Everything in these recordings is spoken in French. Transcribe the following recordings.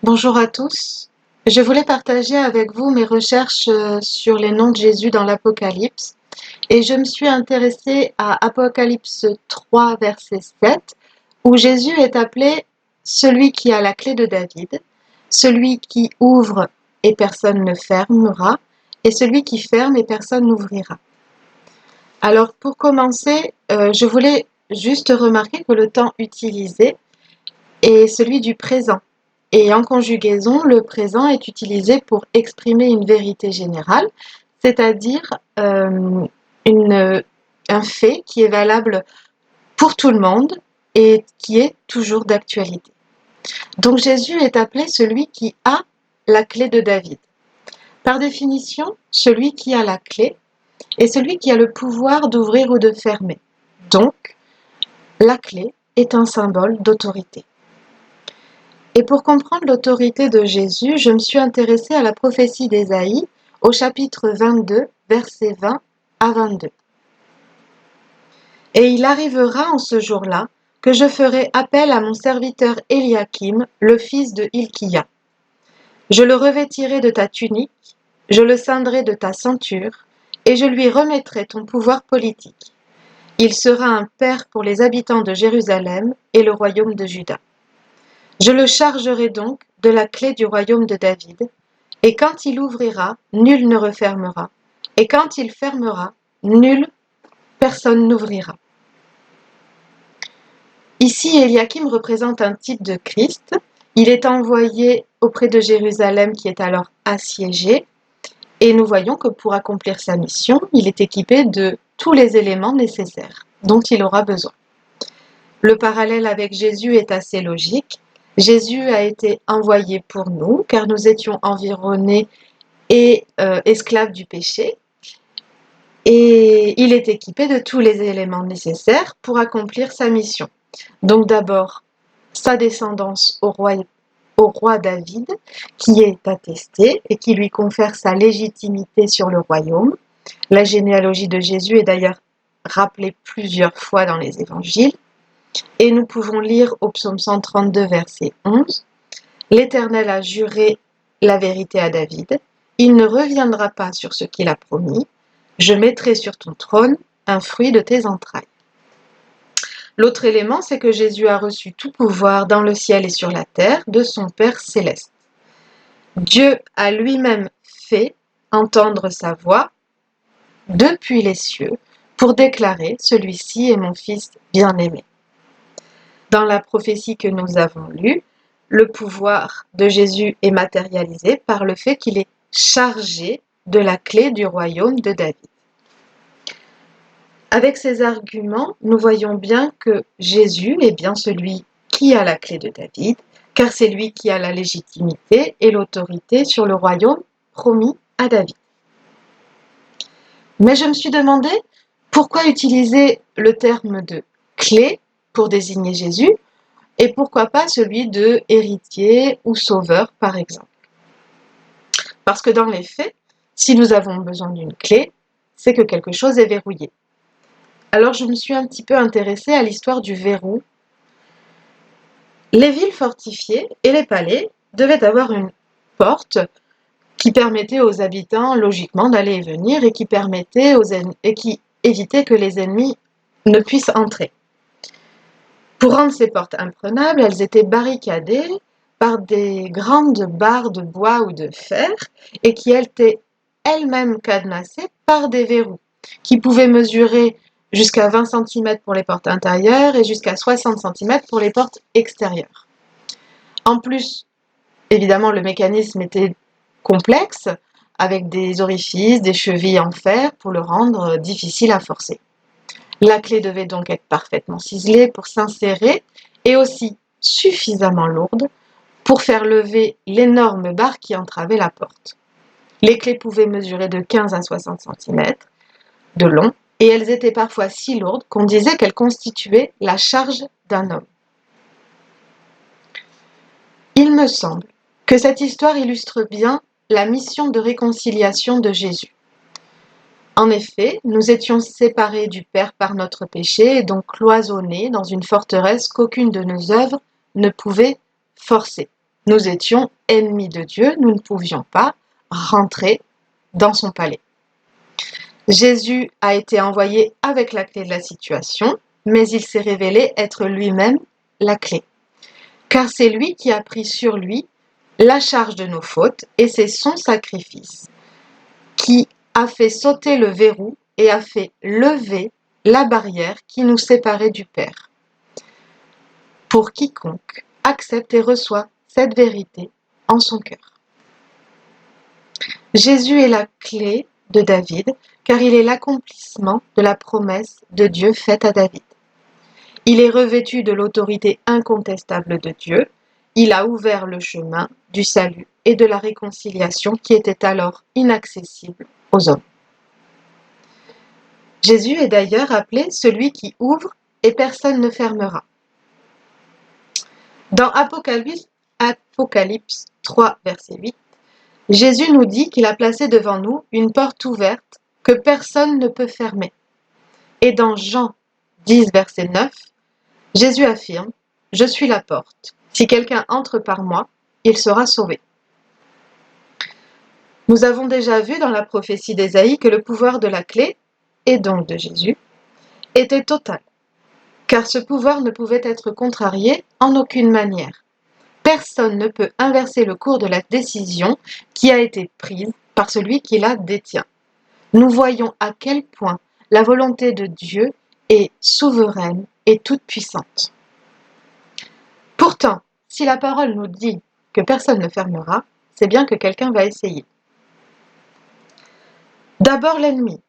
Bonjour à tous. Je voulais partager avec vous mes recherches sur les noms de Jésus dans l'Apocalypse et je me suis intéressée à Apocalypse 3, verset 7, où Jésus est appelé celui qui a la clé de David, celui qui ouvre et personne ne fermera, et celui qui ferme et personne n'ouvrira. Alors pour commencer, je voulais juste remarquer que le temps utilisé est celui du présent. Et en conjugaison, le présent est utilisé pour exprimer une vérité générale, c'est-à-dire une, un fait qui est valable pour tout le monde et qui est toujours d'actualité. Donc Jésus est appelé celui qui a la clé de David. Par définition, celui qui a la clé est celui qui a le pouvoir d'ouvrir ou de fermer. Donc, la clé est un symbole d'autorité. Et pour comprendre l'autorité de Jésus, je me suis intéressée à la prophétie d'Ésaïe au chapitre 22, versets 20 à 22. Et il arrivera en ce jour-là que je ferai appel à mon serviteur Éliakim, le fils de Hilkia. Je le revêtirai de ta tunique, je le ceindrai de ta ceinture, et je lui remettrai ton pouvoir politique. Il sera un père pour les habitants de Jérusalem et le royaume de Juda. Je le chargerai donc de la clé du royaume de David, et quand il ouvrira, nul ne refermera, et quand il fermera, personne n'ouvrira. Ici, Éliakim représente un type de Christ. Il est envoyé auprès de Jérusalem qui est alors assiégée, et nous voyons que pour accomplir sa mission, il est équipé de tous les éléments nécessaires dont il aura besoin. Le parallèle avec Jésus est assez logique. Jésus a été envoyé pour nous, car nous étions environnés et esclaves du péché. Et il est équipé de tous les éléments nécessaires pour accomplir sa mission. Donc d'abord, sa descendance au roi David, qui est attestée et qui lui confère sa légitimité sur le royaume. La généalogie de Jésus est d'ailleurs rappelée plusieurs fois dans les évangiles. Et nous pouvons lire au psaume 132, verset 11, « L'Éternel a juré la vérité à David, il ne reviendra pas sur ce qu'il a promis, je mettrai sur ton trône un fruit de tes entrailles. » L'autre élément, c'est que Jésus a reçu tout pouvoir dans le ciel et sur la terre de son Père céleste. Dieu a lui-même fait entendre sa voix depuis les cieux pour déclarer « Celui-ci est mon Fils bien-aimé ». Dans la prophétie que nous avons lue, le pouvoir de Jésus est matérialisé par le fait qu'il est chargé de la clé du royaume de David. Avec ces arguments, nous voyons bien que Jésus est bien celui qui a la clé de David, car c'est lui qui a la légitimité et l'autorité sur le royaume promis à David. Mais je me suis demandé pourquoi utiliser le terme de clé pour désigner Jésus et pourquoi pas celui de héritier ou sauveur par exemple. Parce que dans les faits, si nous avons besoin d'une clé, c'est que quelque chose est verrouillé. Alors je me suis un petit peu intéressée à l'histoire du verrou. Les villes fortifiées et les palais devaient avoir une porte qui permettait aux habitants logiquement d'aller et venir et qui évitait que les ennemis ne puissent entrer. Pour rendre ces portes imprenables, elles étaient barricadées par des grandes barres de bois ou de fer et qui étaient elles-mêmes cadenassées par des verrous qui pouvaient mesurer jusqu'à 20 cm pour les portes intérieures et jusqu'à 60 cm pour les portes extérieures. En plus, évidemment, le mécanisme était complexe avec des orifices, des chevilles en fer pour le rendre difficile à forcer. La clé devait donc être parfaitement ciselée pour s'insérer et aussi suffisamment lourde pour faire lever l'énorme barre qui entravait la porte. Les clés pouvaient mesurer de 15 à 60 cm de long et elles étaient parfois si lourdes qu'on disait qu'elles constituaient la charge d'un homme. Il me semble que cette histoire illustre bien la mission de réconciliation de Jésus. En effet, nous étions séparés du Père par notre péché et donc cloisonnés dans une forteresse qu'aucune de nos œuvres ne pouvait forcer. Nous étions ennemis de Dieu, nous ne pouvions pas rentrer dans son palais. Jésus a été envoyé avec la clé de la situation, mais il s'est révélé être lui-même la clé. Car c'est lui qui a pris sur lui la charge de nos fautes et c'est son sacrifice qui a fait sauter le verrou et a fait lever la barrière qui nous séparait du Père. Pour quiconque accepte et reçoit cette vérité en son cœur. Jésus est la clé de David, car il est l'accomplissement de la promesse de Dieu faite à David. Il est revêtu de l'autorité incontestable de Dieu. Il a ouvert le chemin du salut et de la réconciliation qui était alors inaccessible aux hommes. Jésus est d'ailleurs appelé celui qui ouvre et personne ne fermera. Dans Apocalypse 3, verset 8, Jésus nous dit qu'il a placé devant nous une porte ouverte que personne ne peut fermer. Et dans Jean 10, verset 9, Jésus affirme « Je suis la porte. Si quelqu'un entre par moi, il sera sauvé. » Nous avons déjà vu dans la prophétie d'Ésaïe que le pouvoir de la clé, et donc de Jésus, était total, car ce pouvoir ne pouvait être contrarié en aucune manière. Personne ne peut inverser le cours de la décision qui a été prise par celui qui la détient. Nous voyons à quel point la volonté de Dieu est souveraine et toute puissante. Pourtant, si la parole nous dit que personne ne fermera, c'est bien que quelqu'un va essayer. D'abord l'ennemi,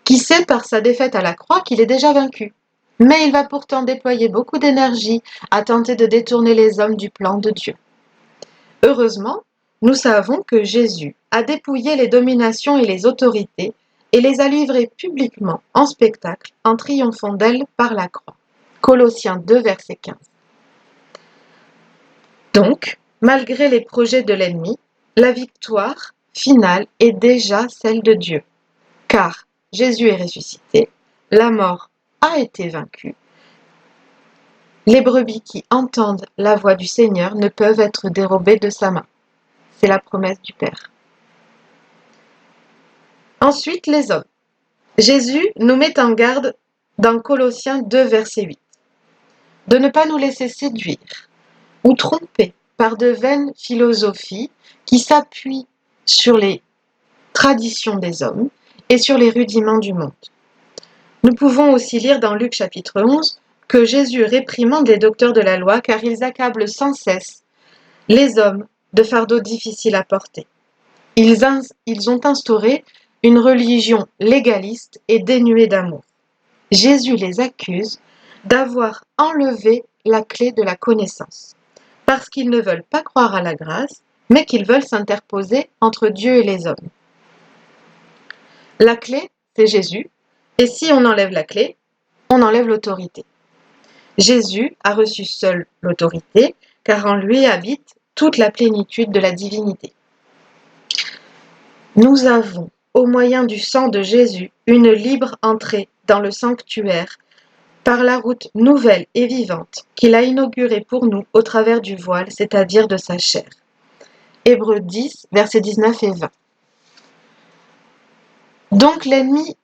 qui sait par sa défaite à la croix qu'il est déjà vaincu. Mais il va pourtant déployer beaucoup d'énergie à tenter de détourner les hommes du plan de Dieu. Heureusement, nous savons que Jésus a dépouillé les dominations et les autorités et les a livrées publiquement en spectacle en triomphant d'elles par la croix. Colossiens 2, verset 15. Donc, malgré les projets de l'ennemi, la victoire finale est déjà celle de Dieu. Car Jésus est ressuscité, la mort a été vaincue. Les brebis qui entendent la voix du Seigneur ne peuvent être dérobées de sa main. C'est la promesse du Père. Ensuite, les hommes. Jésus nous met en garde dans Colossiens 2, verset 8, de ne pas nous laisser séduire ou tromper par de vaines philosophies qui s'appuient sur les traditions des hommes et sur les rudiments du monde. Nous pouvons aussi lire dans Luc chapitre 11 que Jésus réprimande les docteurs de la loi car ils accablent sans cesse les hommes de fardeaux difficiles à porter. Ils ont instauré une religion légaliste et dénuée d'amour. Jésus les accuse d'avoir enlevé la clé de la connaissance, parce qu'ils ne veulent pas croire à la grâce, mais qu'ils veulent s'interposer entre Dieu et les hommes. La clé, c'est Jésus, et si on enlève la clé, on enlève l'autorité. Jésus a reçu seul l'autorité, car en lui habite toute la plénitude de la divinité. Nous avons, au moyen du sang de Jésus, une libre entrée dans le sanctuaire par la route nouvelle et vivante qu'il a inaugurée pour nous au travers du voile, c'est-à-dire de sa chair. Hébreux 10, versets 19 et 20. Donc l'ennemi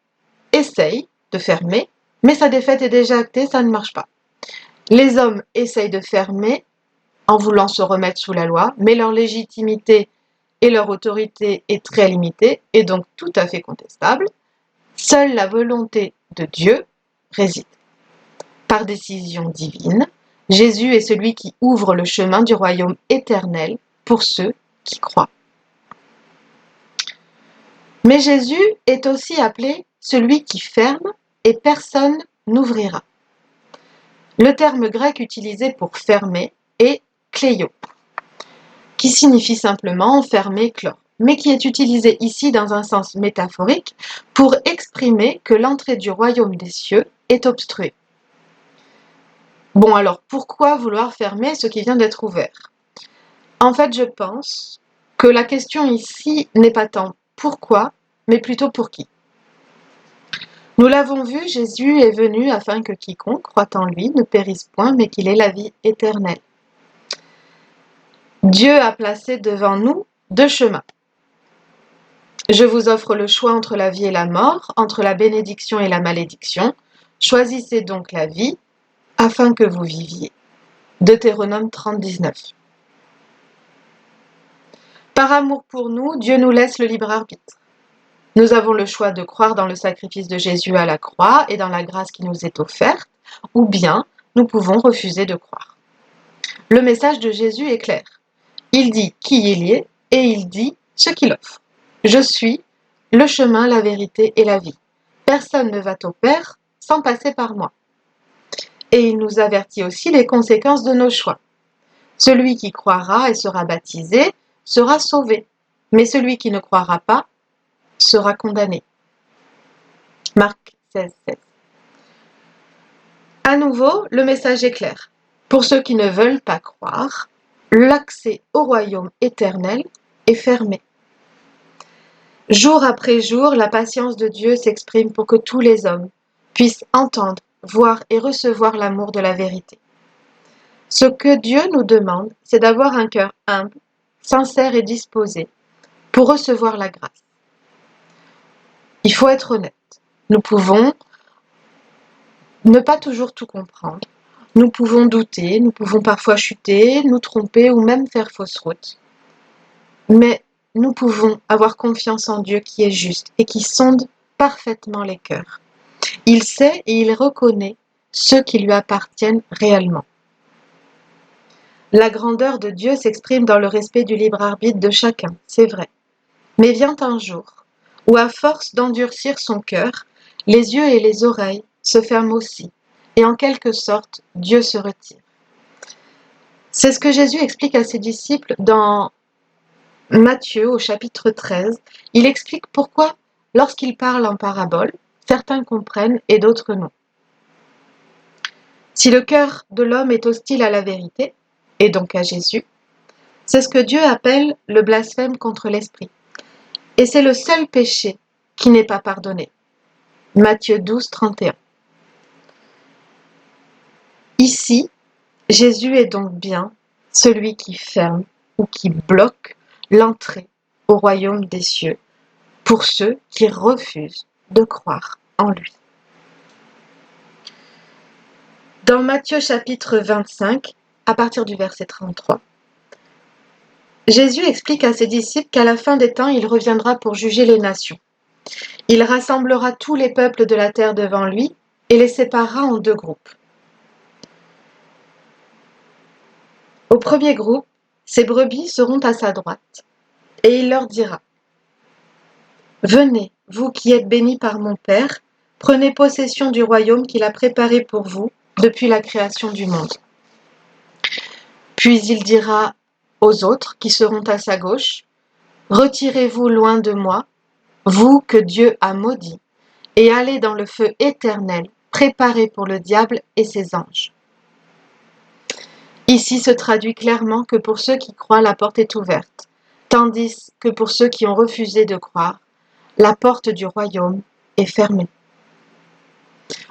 essaye de fermer, mais sa défaite est déjà actée, ça ne marche pas. Les hommes essayent de fermer en voulant se remettre sous la loi, mais leur légitimité et leur autorité est très limitée et donc tout à fait contestable. Seule la volonté de Dieu réside. Par décision divine, Jésus est celui qui ouvre le chemin du royaume éternel pour ceux qui croient. Mais Jésus est aussi appelé celui qui ferme et personne n'ouvrira. Le terme grec utilisé pour fermer est kleio, qui signifie simplement fermer, clore, mais qui est utilisé ici dans un sens métaphorique pour exprimer que l'entrée du royaume des cieux est obstruée. Bon, alors pourquoi vouloir fermer ce qui vient d'être ouvert? En fait, je pense que la question ici n'est pas tant pourquoi, mais plutôt pour qui. Nous l'avons vu, Jésus est venu afin que quiconque croit en lui ne périsse point, mais qu'il ait la vie éternelle. Dieu a placé devant nous deux chemins. Je vous offre le choix entre la vie et la mort, entre la bénédiction et la malédiction. Choisissez donc la vie afin que vous viviez. Deutéronome 30:19. Par amour pour nous, Dieu nous laisse le libre arbitre. Nous avons le choix de croire dans le sacrifice de Jésus à la croix et dans la grâce qui nous est offerte, ou bien nous pouvons refuser de croire. Le message de Jésus est clair. Il dit qui il est et il dit ce qu'il offre. Je suis le chemin, la vérité et la vie. Personne ne va au Père sans passer par moi. Et il nous avertit aussi des conséquences de nos choix. Celui qui croira et sera baptisé sera sauvé, mais celui qui ne croira pas sera condamné. Marc 16:16. À nouveau, le message est clair. Pour ceux qui ne veulent pas croire, l'accès au royaume éternel est fermé. Jour après jour, la patience de Dieu s'exprime pour que tous les hommes puissent entendre, voir et recevoir l'amour de la vérité. Ce que Dieu nous demande, c'est d'avoir un cœur humble, sincère et disposé pour recevoir la grâce. Il faut être honnête. Nous pouvons ne pas toujours tout comprendre. Nous pouvons douter, nous pouvons parfois chuter, nous tromper ou même faire fausse route. Mais nous pouvons avoir confiance en Dieu qui est juste et qui sonde parfaitement les cœurs. Il sait et il reconnaît ceux qui lui appartiennent réellement. La grandeur de Dieu s'exprime dans le respect du libre arbitre de chacun, c'est vrai. Mais vient un jour où, à force d'endurcir son cœur, les yeux et les oreilles se ferment aussi, et en quelque sorte, Dieu se retire. C'est ce que Jésus explique à ses disciples dans Matthieu au chapitre 13. Il explique pourquoi, lorsqu'il parle en parabole, certains comprennent et d'autres non. Si le cœur de l'homme est hostile à la vérité, et donc à Jésus, c'est ce que Dieu appelle le blasphème contre l'esprit. Et c'est le seul péché qui n'est pas pardonné. Matthieu 12:31. Ici, Jésus est donc bien celui qui ferme ou qui bloque l'entrée au royaume des cieux pour ceux qui refusent de croire en lui. Dans Matthieu chapitre 25, à partir du verset 33, Jésus explique à ses disciples qu'à la fin des temps, il reviendra pour juger les nations. Il rassemblera tous les peuples de la terre devant lui et les séparera en deux groupes. Au premier groupe, ses brebis seront à sa droite, et il leur dira : « Venez, vous qui êtes bénis par mon Père, prenez possession du royaume qu'il a préparé pour vous depuis la création du monde. » Puis il dira aux autres qui seront à sa gauche : « Retirez-vous loin de moi, vous que Dieu a maudits, et allez dans le feu éternel préparé pour le diable et ses anges. » Ici se traduit clairement que pour ceux qui croient, la porte est ouverte, tandis que pour ceux qui ont refusé de croire, la porte du royaume est fermée.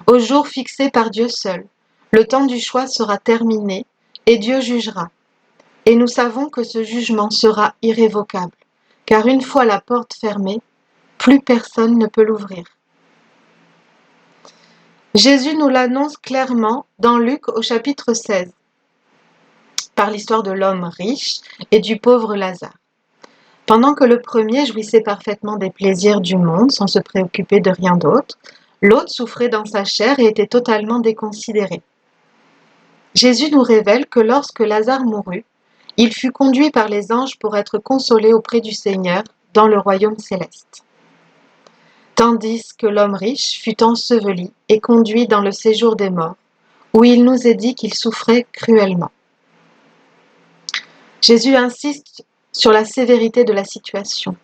Au jour fixé par Dieu seul, le temps du choix sera terminé et Dieu jugera. Et nous savons que ce jugement sera irrévocable, car une fois la porte fermée, plus personne ne peut l'ouvrir. Jésus nous l'annonce clairement dans Luc au chapitre 16, par l'histoire de l'homme riche et du pauvre Lazare. Pendant que le premier jouissait parfaitement des plaisirs du monde sans se préoccuper de rien d'autre, l'autre souffrait dans sa chair et était totalement déconsidéré. Jésus nous révèle que lorsque Lazare mourut, il fut conduit par les anges pour être consolé auprès du Seigneur dans le royaume céleste. Tandis que l'homme riche fut enseveli et conduit dans le séjour des morts, où il nous est dit qu'il souffrait cruellement. Jésus insiste sur la sévérité de la situation,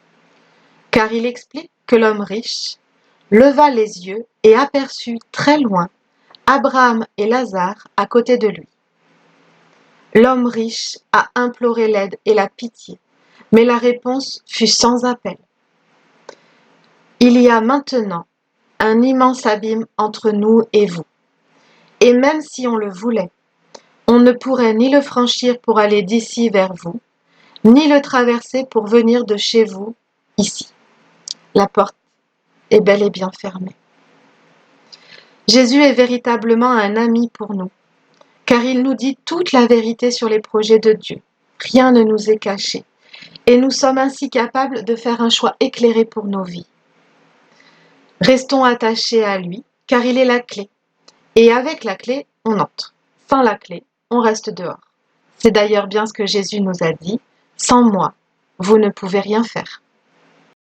car il explique que l'homme riche leva les yeux et aperçut très loin Abraham et Lazare à côté de lui. L'homme riche a imploré l'aide et la pitié, mais la réponse fut sans appel. Il y a maintenant un immense abîme entre nous et vous, et même si on le voulait, on ne pourrait ni le franchir pour aller d'ici vers vous, ni le traverser pour venir de chez vous, ici. La porte est bel et bien fermée. Jésus est véritablement un ami pour nous, car il nous dit toute la vérité sur les projets de Dieu. Rien ne nous est caché, et nous sommes ainsi capables de faire un choix éclairé pour nos vies. Restons attachés à lui, car il est la clé. Et avec la clé, on entre. Sans la clé, on reste dehors. C'est d'ailleurs bien ce que Jésus nous a dit. Sans moi, vous ne pouvez rien faire.